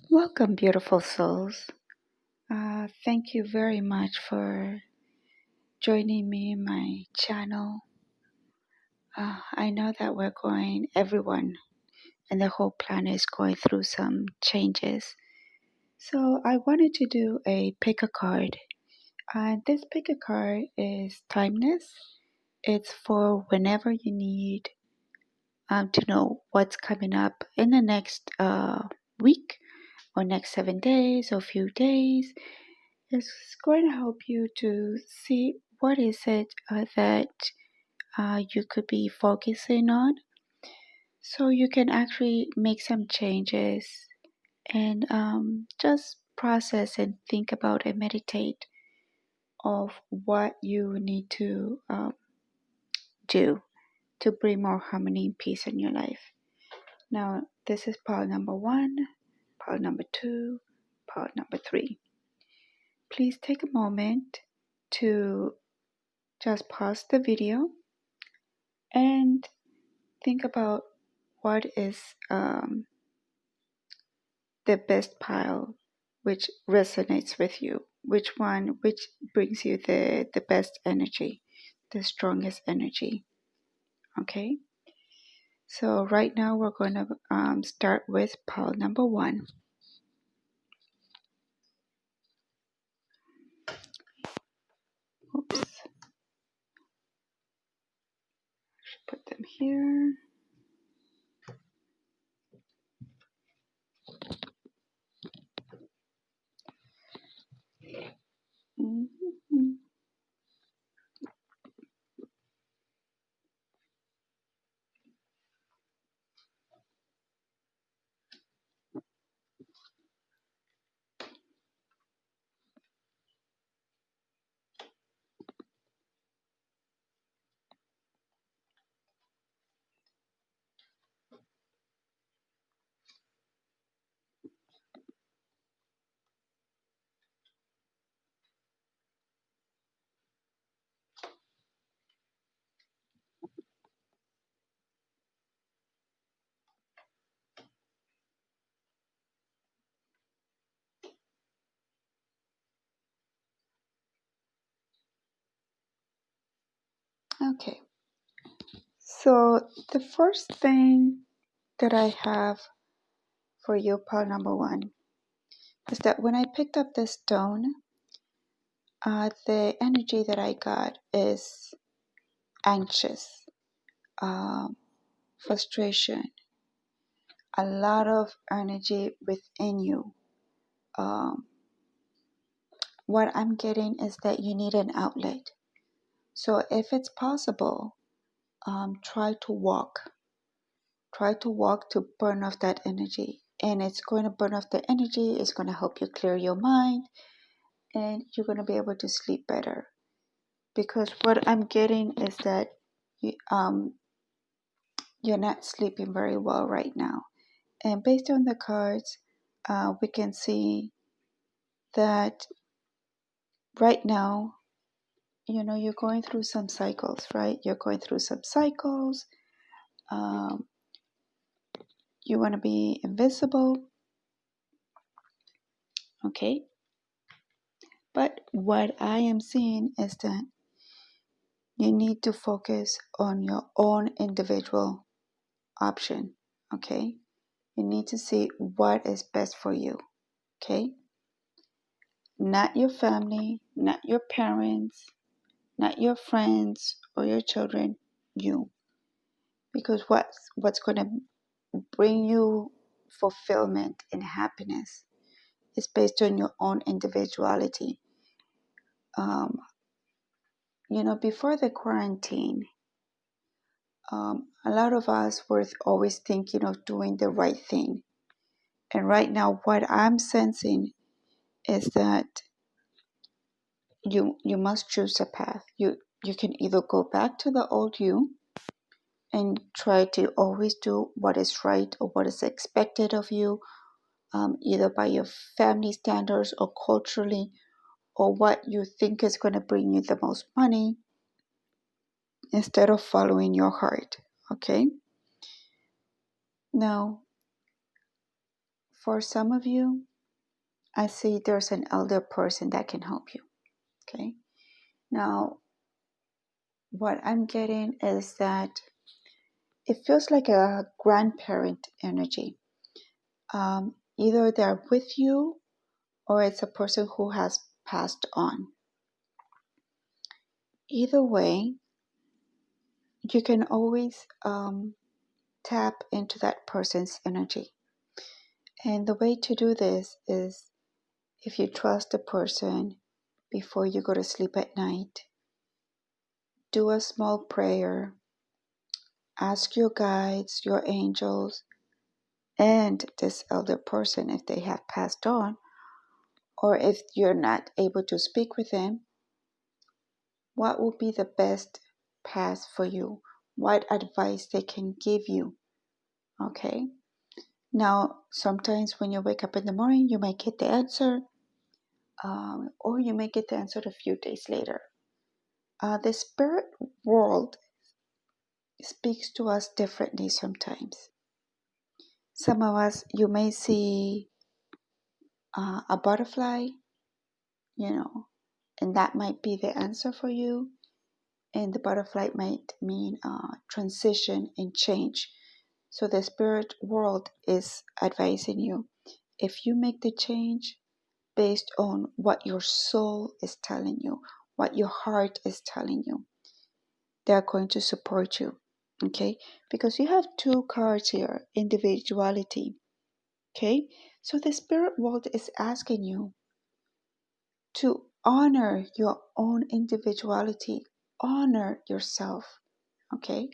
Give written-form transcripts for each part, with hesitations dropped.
Welcome, beautiful souls. Thank you very much for joining me in my channel. I know that everyone and the whole planet is going through some changes. So I wanted to do a pick a card. This pick a card is timeless. It's for whenever you need to know what's coming up in the next week or next 7 days or few days. It's going to help you to see what is it that you could be focusing on, so you can actually make some changes and just process and think about and meditate of what you need to do to bring more harmony and peace in your life. Now, this is part number 1, part number 2, part number 3. Please take a moment to just pause the video and think about what is the best pile which resonates with you, which brings you the best energy, the strongest energy. Okay, so right now we're going to start with pile number 1. Oops, put them here. Mhm. Okay, so the first thing that I have for you, pile number 1, is that when I picked up this stone, the energy that I got is anxious, um, frustration, a lot of energy within you. Um, what I'm getting is that you need an outlet. So if it's possible, try to walk. Try to walk to burn off that energy. And it's going to burn off the energy. It's going to help you clear your mind. And you're going to be able to sleep better. Because what I'm getting is that you, you're not sleeping very well right now. And based on the cards, we can see that right now, you're going through some cycles, right? You're going through some cycles. Um, you want to be invisible, okay? But what I am seeing is that you need to focus on your own individual option, okay? You need to see what is best for you, okay? Not your family, not your parents, not your friends or your children, you. Because what's going to bring you fulfillment and happiness is based on your own individuality. Before the quarantine, a lot of us were always thinking of doing the right thing. And right now, what I'm sensing is that you must choose a path. You can either go back to the old you and try to always do what is right or what is expected of you, either by your family standards or culturally, or what you think is going to bring you the most money, instead of following your heart. Okay? Now, For some of you, I see there's an elder person that can help you. Okay. Now, what I'm getting is that it feels like a grandparent energy. Either they're with you or it's a person who has passed on. Either way, you can always tap into that person's energy. And the way to do this is if you trust the person before you go to sleep at night, do a small prayer, ask your guides, your angels, and this elder person if they have passed on, or if you're not able to speak with them, what will be the best path for you? What advice they can give you? Okay. Now, sometimes when you wake up in the morning, you might get the answer, or you may get the answer a few days later. The spirit world speaks to us differently sometimes. Some of us, you may see a butterfly, and that might be the answer for you. And the butterfly might mean transition and change. So the spirit world is advising you, if you make the change based on what your soul is telling you, what your heart is telling you, they're going to support you. Okay? Because you have two cards here, individuality. Okay? So the spirit world is asking you to honor your own individuality, honor yourself. Okay?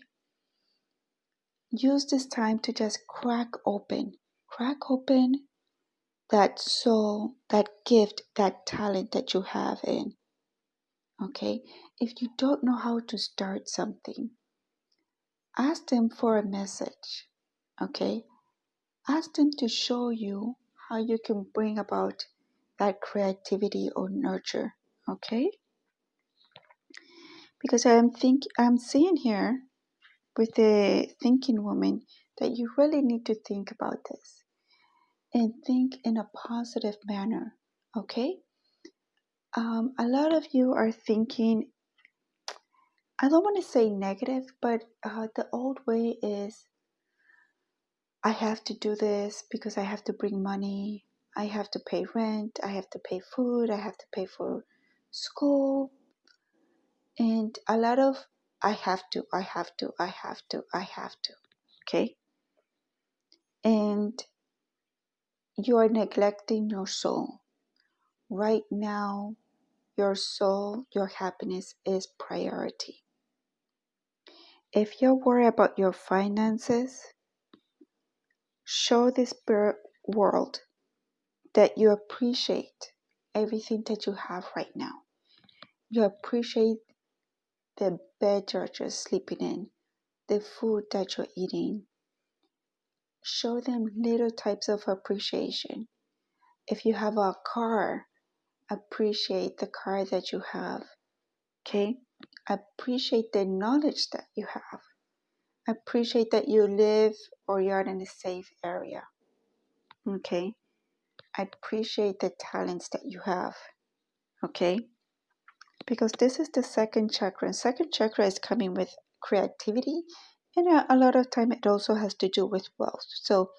Use this time to just crack open that soul, that gift, that talent that you have in. Okay? If you don't know how to start something, ask them for a message. Okay? Ask them to show you how you can bring about that creativity or nurture. Okay? Because I'm seeing here with the thinking woman that you really need to think about this and think in a positive manner. Okay? A lot of you are thinking, I don't want to say negative, but the old way is, I have to do this because I have to bring money, I have to pay rent, I have to pay food, I have to pay for school, and a lot of I have to. Okay? And you are neglecting your soul. Right now, your soul, your happiness is priority. If you're worried about your finances, show the spirit world that you appreciate everything that you have right now. You appreciate the bed you're just sleeping in, the food that you're eating. Show them little types of appreciation. If you have a car, appreciate the car that you have. Okay? Appreciate the knowledge that you have. Appreciate that you live or you're in a safe area. Okay? Appreciate the talents that you have. Okay? Because this is the second chakra. And second chakra is coming with creativity. And a lot of time it also has to do with wealth. So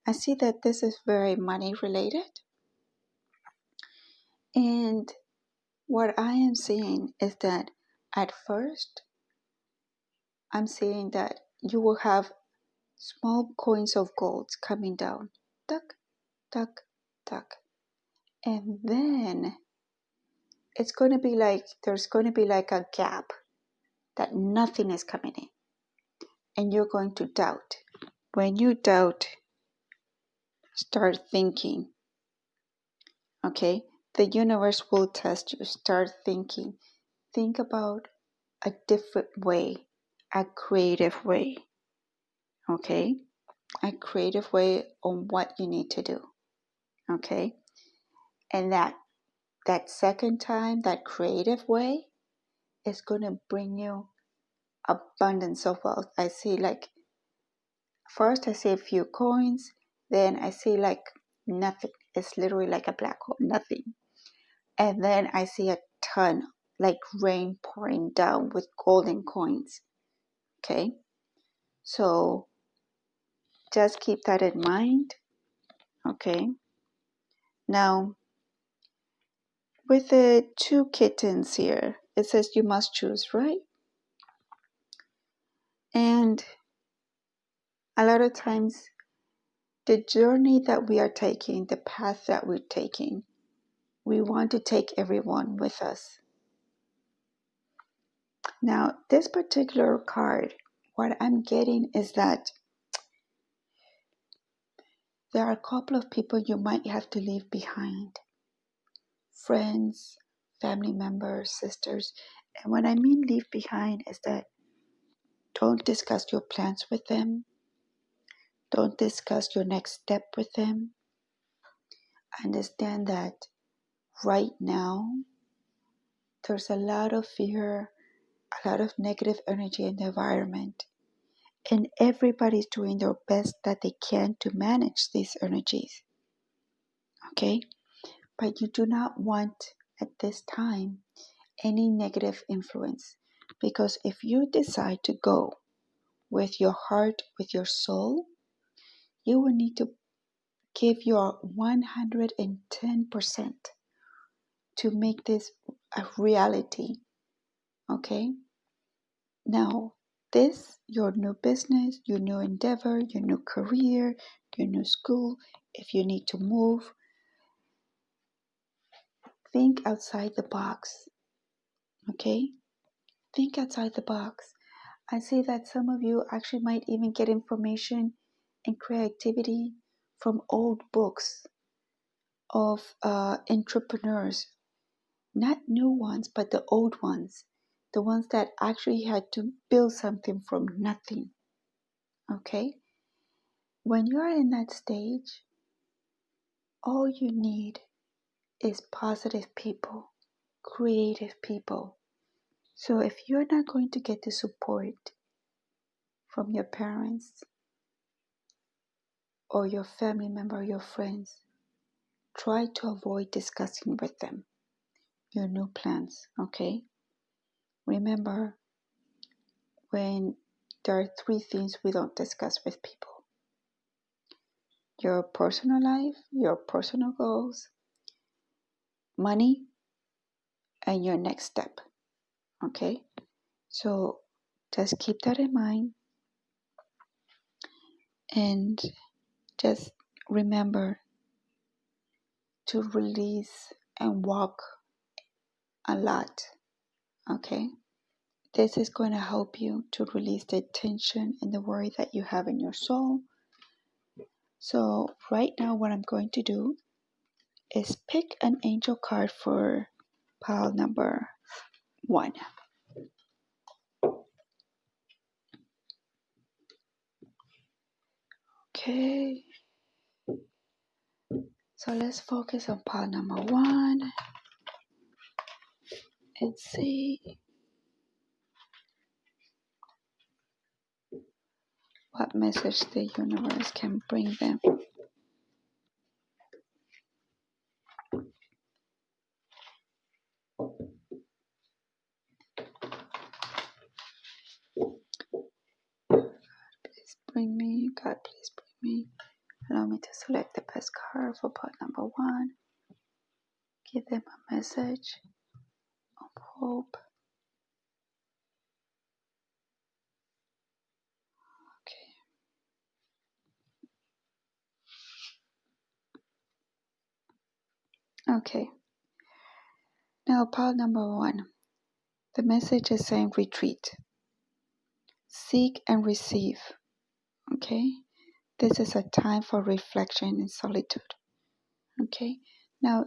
I see that this is very money related. And what I am seeing is that at first, I'm seeing that you will have small coins of gold coming down. Tuck, tuck, tuck. And then it's going to be like, there's going to be like a gap that nothing is coming in. And you're going to doubt. When you doubt, start thinking. Okay? The universe will test you. Start thinking. Think about a different way, a creative way. Okay? A creative way on what you need to do. Okay? And that second time, that creative way is going to bring you abundance of wealth. First I see a few coins, then I see like nothing. It's literally like a black hole, nothing. And then I see a ton, like rain pouring down with golden coins. Okay, so just keep that in mind. Okay, now with the 2 kittens here, it says you must choose, right? And a lot of times, the journey that we are taking, the path that we're taking, we want to take everyone with us. Now, this particular card, what I'm getting is that there are a couple of people you might have to leave behind. Friends, family members, sisters. And what I mean leave behind is that don't discuss your plans with them. Don't discuss your next step with them. Understand that right now, there's a lot of fear, a lot of negative energy in the environment. And everybody's doing their best that they can to manage these energies. Okay? But you do not want at this time any negative influence. Because if you decide to go with your heart, with your soul, you will need to give your 110% to make this a reality. Okay? Now, this, your new business, your new endeavor, your new career, your new school, if you need to move, think outside the box. Okay? Think outside the box. I see that some of you actually might even get information and creativity from old books of entrepreneurs. Not new ones, but the old ones. The ones that actually had to build something from nothing. Okay? When you're in that stage, all you need is positive people, creative people. So if you're not going to get the support from your parents or your family member or your friends, try to avoid discussing with them your new plans, okay? Remember, when there are 3 things we don't discuss with people: your personal life, your personal goals, money, and your next step, okay? So just keep that in mind and just remember to release and walk a lot, okay? This is going to help you to release the tension and the worry that you have in your soul. So right now what I'm going to do is pick an angel card for pile number 1. Okay, so let's focus on pile number 1 and see what message the universe can bring them. Please bring me, God, please bring me. Allow me to select the best card for part number 1. Give them a message of hope. Okay. Now part number 1. The message is saying retreat. Seek and receive. Okay. This is a time for reflection and solitude. Okay. Now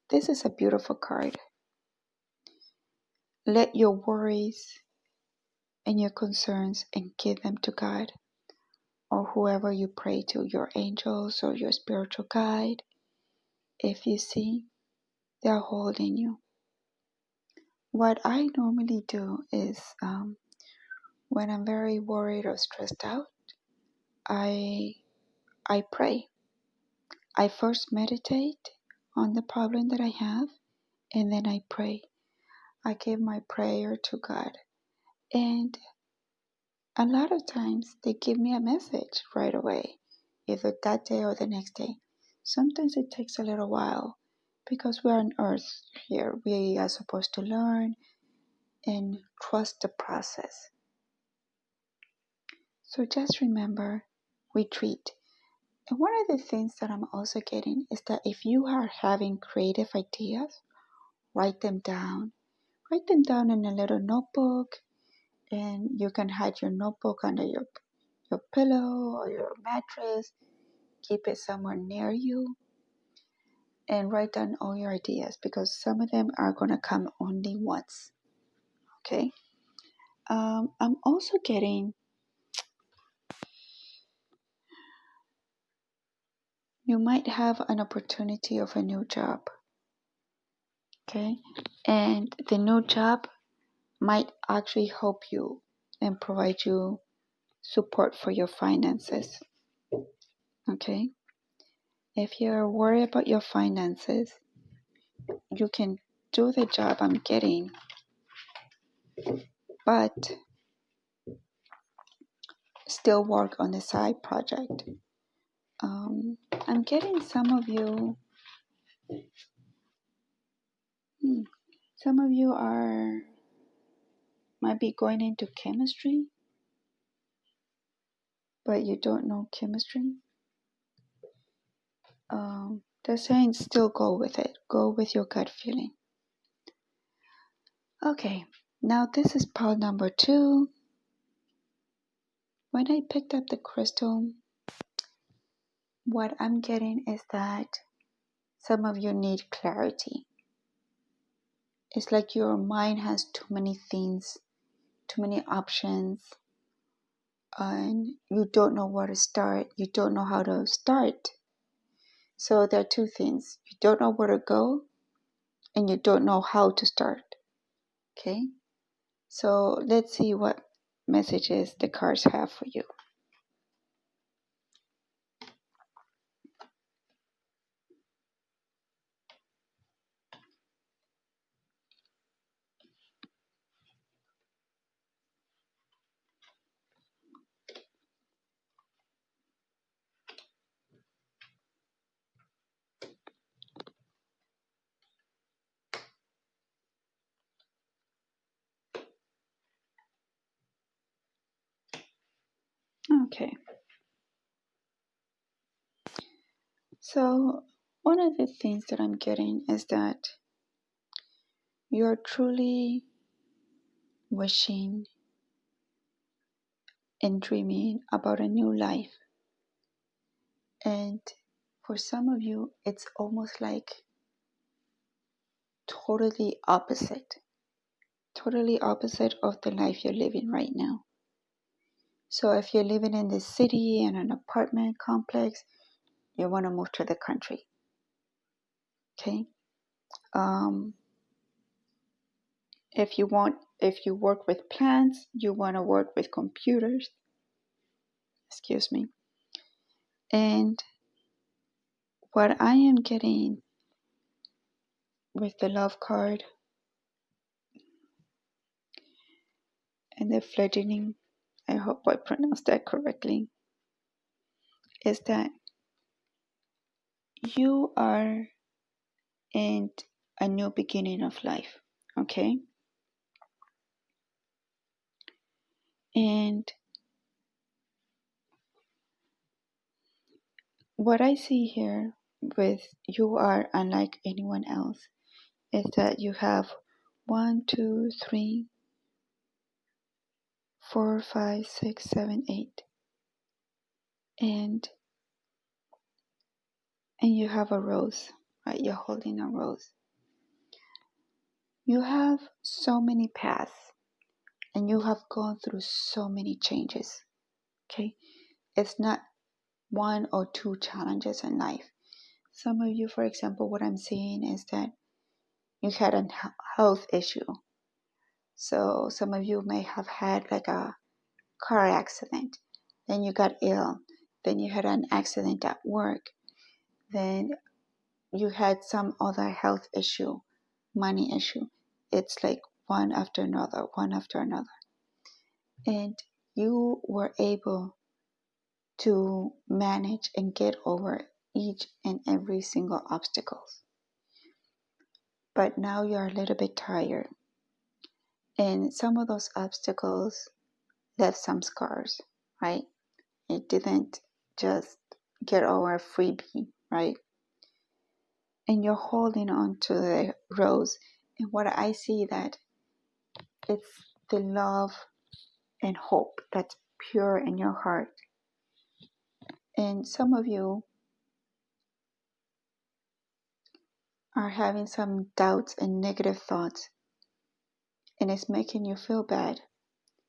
this is a beautiful card. Let your worries and your concerns and give them to God or whoever you pray to, your angels or your spiritual guide. If you see, they're holding you. What I normally do is when I'm very worried or stressed out, I pray. I first meditate on the problem that I have, and then I pray. I give my prayer to God. And a lot of times they give me a message right away, either that day or the next day. Sometimes it takes a little while because we're on earth here. We are supposed to learn and trust the process. So just remember, retreat. And one of the things that I'm also getting is that if you are having creative ideas, write them down. Write them down in a little notebook, and you can hide your notebook under your pillow or your mattress. Keep it somewhere near you and write down all your ideas, because some of them are going to come only once. Okay? I'm also getting, you might have an opportunity of a new job. Okay? And the new job might actually help you and provide you support for your finances. Okay? If you're worried about your finances, you can do the job I'm getting, but still work on the side project. I'm getting some of you might be going into chemistry, but you don't know chemistry. They're saying still go with it. Go with your gut feeling. Okay, now this is part number 2. When I picked up the crystal, what I'm getting is that some of you need clarity. It's like your mind has too many things, too many options, and you don't know where to start. You don't know how to start. So there are two things. You don't know where to go, and you don't know how to start. Okay? So let's see what messages the cards have for you. Okay. So one of the things that I'm getting is that you're truly wishing and dreaming about a new life. And for some of you, it's almost like totally opposite of the life you're living right now. So if you're living in the city in an apartment complex, you want to move to the country. Okay? If you work with plants, you want to work with computers. Excuse me. And what I am getting with the love card and the fledgling, I hope I pronounced that correctly, is that you are in a new beginning of life. Okay? And what I see here with you are unlike anyone else is that you have 1, 2, 3, 4, 5, 6, 7, 8. And you have a rose, right? You're holding a rose. You have so many paths and you have gone through so many changes. Okay? It's not 1 or 2 challenges in life. Some of you, for example, what I'm seeing is that you had a health issue. So some of you may have had like a car accident, then you got ill, then you had an accident at work, then you had some other health issue, money issue. It's like one after another, one after another. And you were able to manage and get over each and every single obstacle. But now you're a little bit tired. And some of those obstacles left some scars, right? It didn't just get over a freebie, right? And you're holding on to the rose. And what I see that it's the love and hope that's pure in your heart. And some of you are having some doubts and negative thoughts, and it's making you feel bad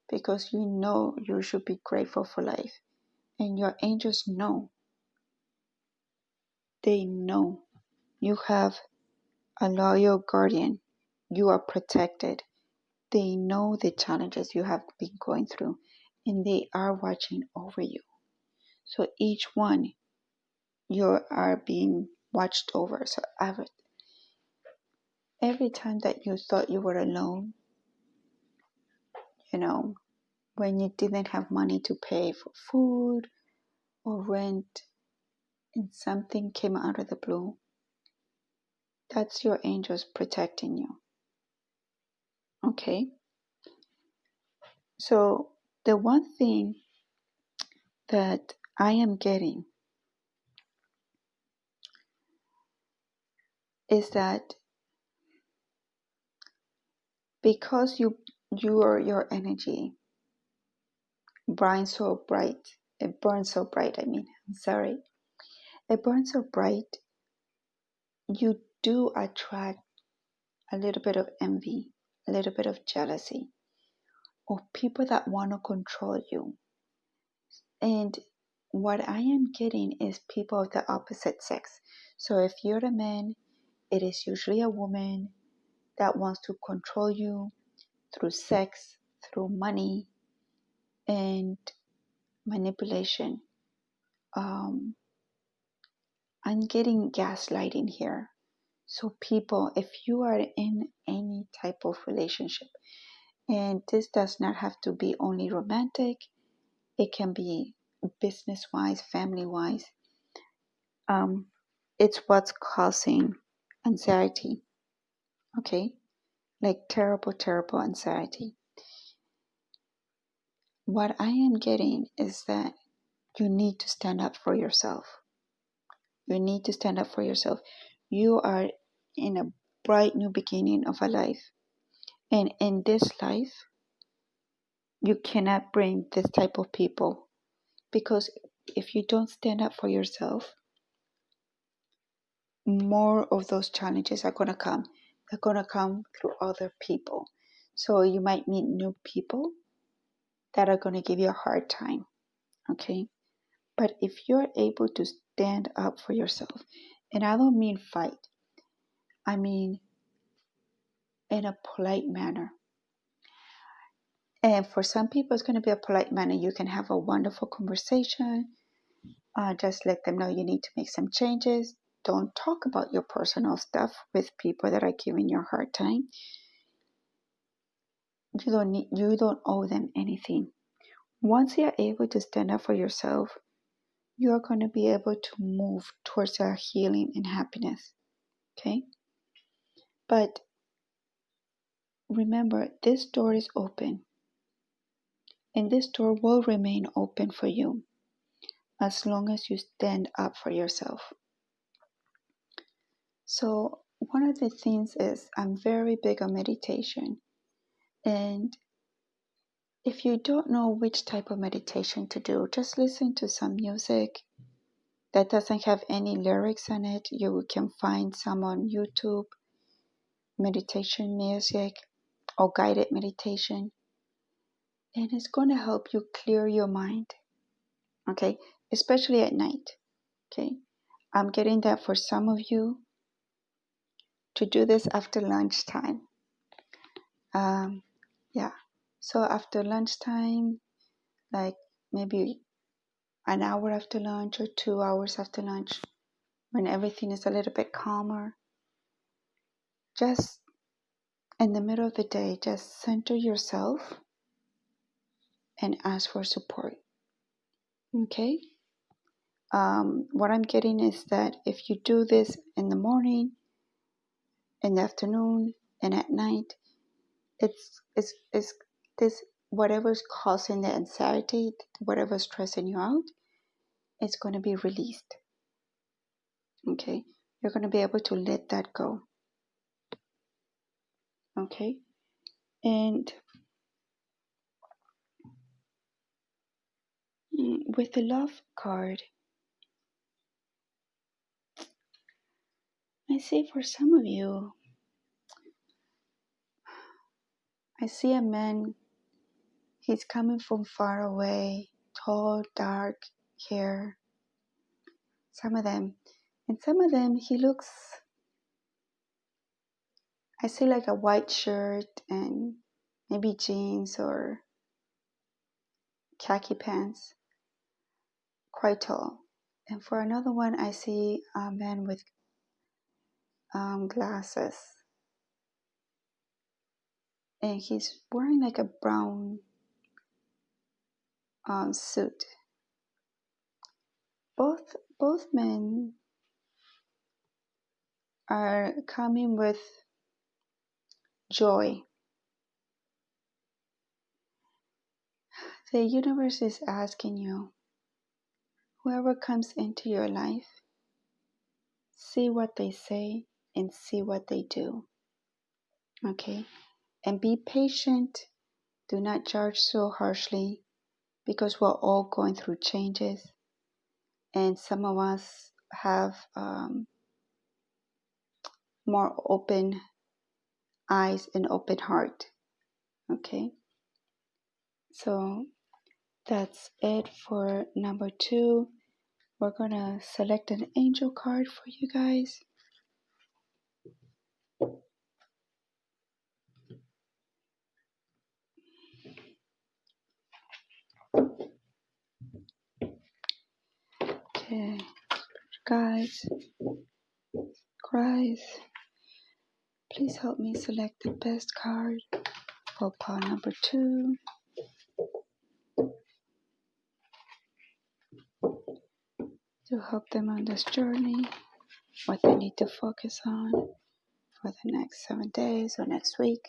because you know you should be grateful for life. And your angels know, they know you have a loyal guardian. You are protected. They know the challenges you have been going through, and they are watching over you. So each one, you are being watched over. So every time that you thought you were alone, when you didn't have money to pay for food or rent, and something came out of the blue, that's your angels protecting you. Okay? So the one thing that I am getting is that because your energy burns so bright, it burns so bright, it burns so bright, you do attract a little bit of envy, a little bit of jealousy, or people that want to control you. And what I am getting is people of the opposite sex. So if you're a man, it is usually a woman that wants to control you through sex, through money, and manipulation. I'm getting gaslighting here. So people, if you are in any type of relationship, and this does not have to be only romantic, it can be business-wise, family-wise. It's what's causing anxiety, okay? Like terrible, terrible anxiety. What I am getting is that you need to stand up for yourself. You need to stand up for yourself. You are in a bright new beginning of a life. And in this life, you cannot bring this type of people, because if you don't stand up for yourself, more of those challenges are going to come. They're going to come through other people. So you might meet new people that are going to give you a hard time, okay? But if you're able to stand up for yourself, and I don't mean fight, I mean in a polite manner. And for some people, it's going to be a polite manner. You can have a wonderful conversation. Just let them know you need to make some changes. Don't talk about your personal stuff with people that are giving you a hard time. You don't owe them anything. Once you're able to stand up for yourself, you're going to be able to move towards a healing and happiness. Okay? But remember, this door is open, and this door will remain open for you as long as you stand up for yourself. So one of the things is I'm very big on meditation. And if you don't know which type of meditation to do, just listen to some music that doesn't have any lyrics on it. You can find some on YouTube, meditation music or guided meditation. And it's going to help you clear your mind, okay? Especially at night, okay? I'm getting that for some of you to do this after lunchtime. Yeah. So after lunchtime, like maybe an hour after lunch or 2 hours after lunch, when everything is a little bit calmer, just in the middle of the day, just center yourself and ask for support. Okay? What I'm getting is that if you do this in the morning, in the afternoon, and at night, it's this whatever's causing the anxiety, whatever's stressing you out, it's going to be released. Okay? You're going to be able to let that go. Okay? And with the love card, I see for some of you, I see a man, he's coming from far away, tall, dark hair, some of them. And some of them, he looks, I see like a white shirt and maybe jeans or khaki pants, quite tall. And for another one, I see a man with glasses. And he's wearing like a brown suit. Both men are coming with joy. The universe is asking you, whoever comes into your life, see what they say and see what they do. Okay? And be patient. Do not judge so harshly because we're all going through changes. And some of us have more open eyes and open heart. Okay? So that's it for number 2. We're going to select an angel card for you guys. Okay, guys, please help me select the best card for pile number 2. To help them on this journey, what they need to focus on for the next 7 days or next week.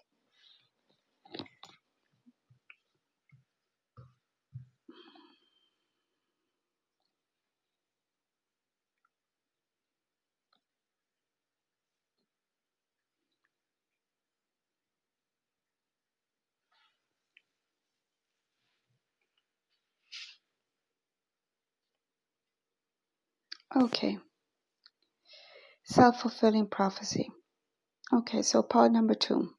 Okay, self-fulfilling prophecy. Okay, so part number 2.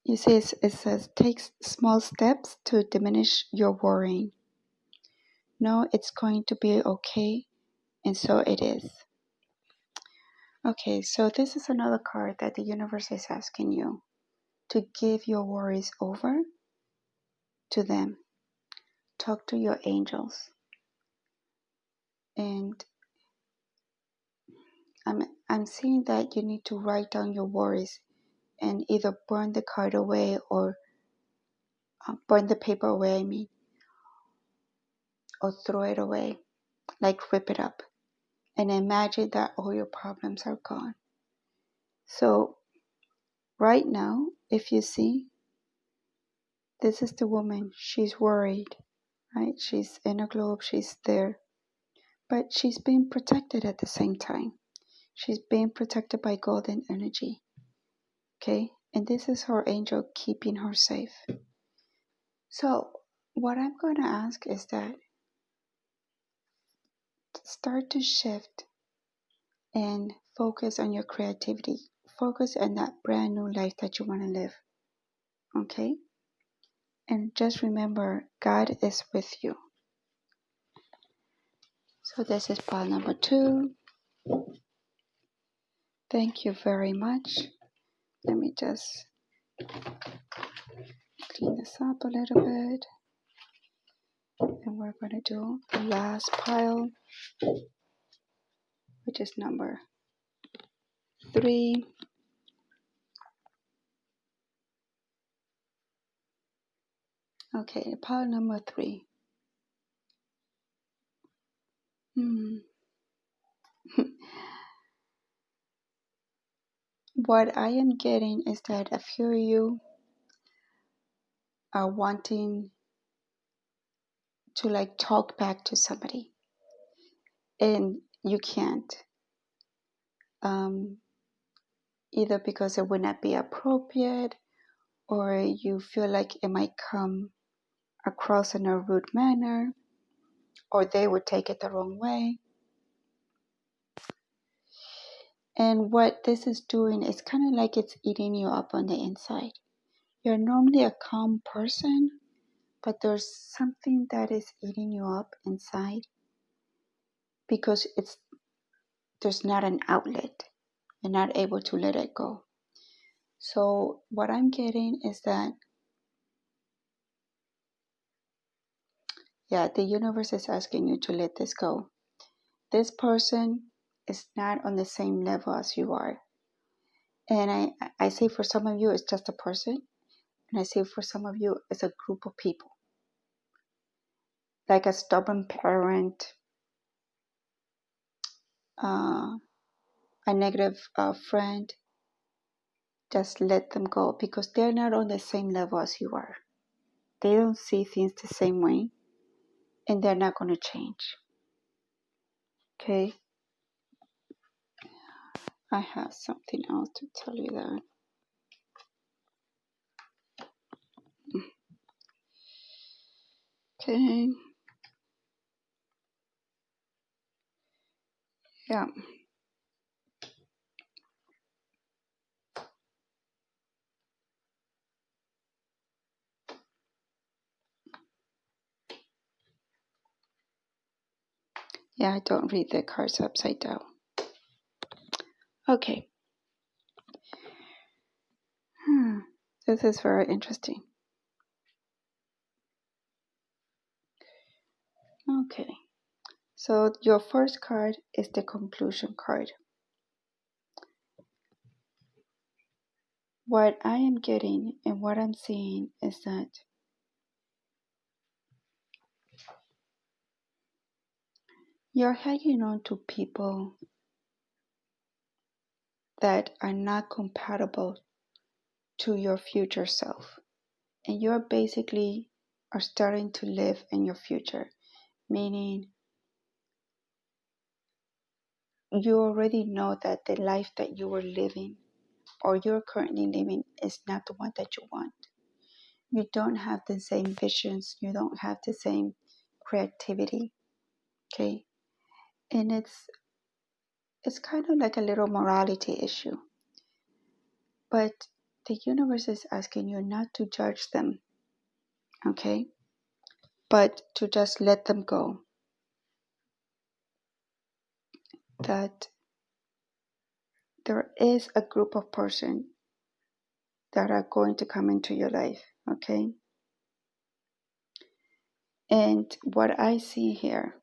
You see, it says, take small steps to diminish your worrying. No, it's going to be okay, and so it is. Okay, so this is another card that the universe is asking you to give your worries over to them. Talk to your angels. And I'm seeing that you need to write down your worries and either burn the card away or burn the paper away, or throw it away, like rip it up. And imagine that all your problems are gone. So right now, if you see, this is the woman, she's worried, right? She's in a globe, she's there. But she's being protected at the same time. She's being protected by golden energy. Okay? And this is her angel keeping her safe. So, what I'm going to ask is that start to shift and focus on your creativity. Focus on that brand new life that you want to live. Okay? And just remember, God is with you. So, this is pile number 2. Thank you very much. Let me just clean this up a little bit. And we're going to do the last pile, which is number 3. Okay, pile number 3. What I am getting is that a few of you are wanting to like talk back to somebody, and you can't. Either because it would not be appropriate, or you feel like it might come across in a rude manner, or they would take it the wrong way. And what this is doing is kind of like it's eating you up on the inside. You're normally a calm person, but there's something that is eating you up inside because there's not an outlet. You're not able to let it go. So what I'm getting is that, the universe is asking you to let this go. This person is not on the same level as you are. And I say for some of you, it's just a person. And I say for some of you, it's a group of people. Like a stubborn parent, a negative friend. Just let them go because they're not on the same level as you are. They don't see things the same way, and they're not going to change. Okay? I have something else to tell you that. Okay. Yeah. Yeah, I don't read the cards upside down. Okay. This is very interesting. Okay. So your first card is the conclusion card. What I am getting and what I'm seeing is that you're hanging on to people that are not compatible to your future self. And you're basically are starting to live in your future, meaning you already know that the life that you were living or you're currently living is not the one that you want. You don't have the same visions, you don't have the same creativity, okay? And it's kind of like a little morality issue. But the universe is asking you not to judge them, okay? But to just let them go. That there is a group of persons that are going to come into your life, okay? And what I see here